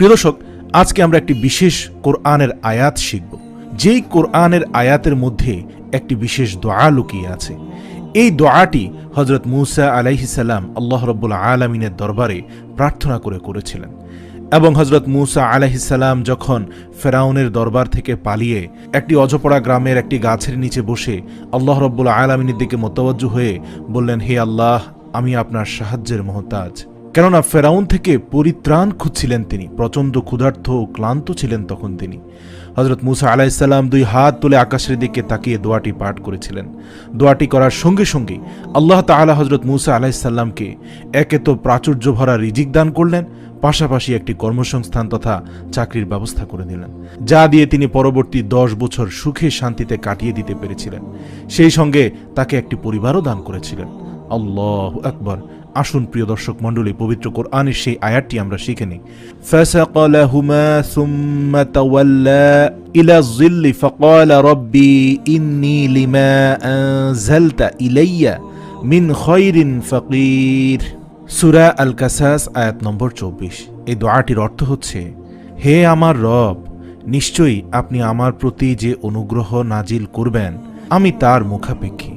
প্রিয় দর্শক, আজকে আমরা একটি বিশেষ কোরআনের আয়াত শিখব, যেই কোরআনের আয়াতের মধ্যে একটি বিশেষ দোয়া লুকিয়ে আছে। এই দোয়াটি হযরত মূসা আলাইহিস সালাম আল্লাহ রাব্বুল আলামিনের দরবারে প্রার্থনা করেছিলেন, এবং হযরত মূসা আলাইহিস সালাম যখন ফেরাউনের দরবার থেকে পালিয়ে একটি অজপড়া গ্রামের একটি গাছের নিচে বসে আল্লাহ রাব্বুল আলামিনের দিকে মোতাওয়াজ্জু হয়ে বললেন, হে আল্লাহ, আমি আপনার সাহায্যের মুহতাজ। কেননা ফেরাউন থেকে পরিত্রাণ খুঁজছিলেন তিনি, প্রচণ্ড ক্ষুধার্ত ও ক্লান্ত ছিলেন তখন তিনি। হযরত মূসা আলাইহিস সালাম দুই হাত তুলে আকাশের দিকে তাকিয়ে দোয়াটি পাঠ করেছিলেন। দোয়াটি করার সঙ্গে সঙ্গে আল্লাহ তাআলা হযরত মূসা আলাইহিস সালামকে একে তো প্রাচুর্য ভরা রিজিক দান করলেন, পাশাপাশি একটি কর্মসংস্থান তথা চাকরির ব্যবস্থা করে দিলেন, যা দিয়ে তিনি পরবর্তী 10 বছর সুখে শান্তিতে কাটিয়ে দিতে পেরেছিলেন। সেই সঙ্গে তাকে একটি পরিবারও দান করেছিলেন। আল্লাহু আকবার। আসুন প্রিয় দর্শক মণ্ডলী, পবিত্র কোরআনের সেই আয়াতটি আমরা শিখে নিই। ফাসাকালাহুমা সুম্মা তাওয়াল্লা ইলা যিল্লি ফাকালা রাব্বি ইন্নী লিমা আনজালতা ইলাইয়া মিন খায়রিন ফাকির। সূরা আল কাসাস আয়াত নম্বর 24। এই দোয়াটির অর্থ হচ্ছে, হে আমার রব, নিশ্চয়ই আপনি আমার প্রতি যে অনুগ্রহ নাজিল করবেন আমি তার মুখাপেক্ষী।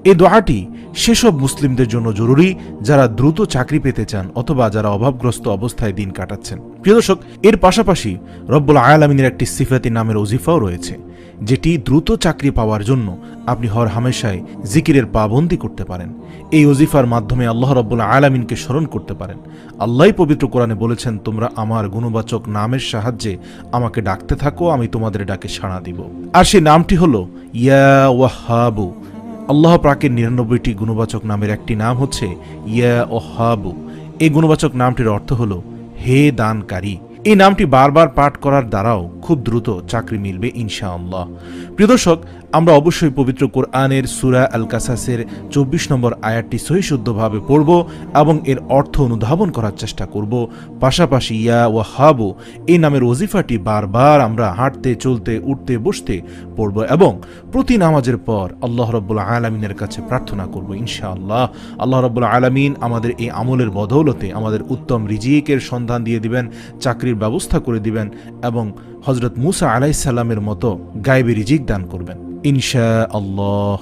এই দোয়াটি সেসব মুসলিমদের জন্য জরুরি যারা দ্রুত চাকরি পেতে চান অথবা যারা অভাবগ্রস্ত অবস্থায় দিন কাটাচ্ছেন। প্রিয় দর্শক, এর পাশাপাশি রব্বুল আলামিনের একটি সিফাতি নামের ওজিফাও রয়েছে, যেটি দ্রুত চাকরি পাওয়ার জন্য আপনি হর হামেশায় জিকিরের পাবন্দি করতে পারেন। এই ওজিফার মাধ্যমে আল্লাহ রব্বুল আলামিনকে স্মরণ করতে পারেন। আল্লাহই পবিত্র কোরআনে বলেছেন, তোমরা আমার গুণবাচক নামের সাহায্যে আমাকে ডাকতে থাকো, আমি তোমাদের ডাকে সাড়া দিব। আর সেই নামটি হলো ইয়া ওয়াহাবু। আল্লাহ পাকের 99টি গুণবাচক নামের একটি নাম হচ্ছে ইয়া ওয়াহাবু। এই গুণবাচক নামটির অর্থ হলো হে দানকারী। এই নামটি বারবার পাঠ করার দ্বারাও খুব দ্রুত চাকরি মিলবে ইনশাআল্লাহ। প্রিয় দর্শক, আমরা অবশ্যই পবিত্র কোরআনের সূরা আল কাসাসের 24 নম্বর আয়াতটি সহিশুদ্ধভাবে পড়ব এবং এর অর্থ অনুধাবন করার চেষ্টা করব। পাশাপাশি ইয়া ওয়াহাবু এই নামের ওজিফাটি বারবার আমরা হাঁটতে, চলতে, উঠতে, বসতে পড়ব এবং প্রতি নামাজের পর আল্লাহ রাব্বুল আলামিনের কাছে প্রার্থনা করব ইনশাআল্লাহ। আল্লাহ রাব্বুল আলামিন আমাদের এই আমলের বদৌলতে আমাদের উত্তম রিজিকের সন্ধান দিয়ে দিবেন, চাকরির ব্যবস্থা করে দিবেন এবং হযরত মূসা আলাইহিস সালামের মতো গায়বী রিজিক দান করবেন ইনশাআল্লাহ।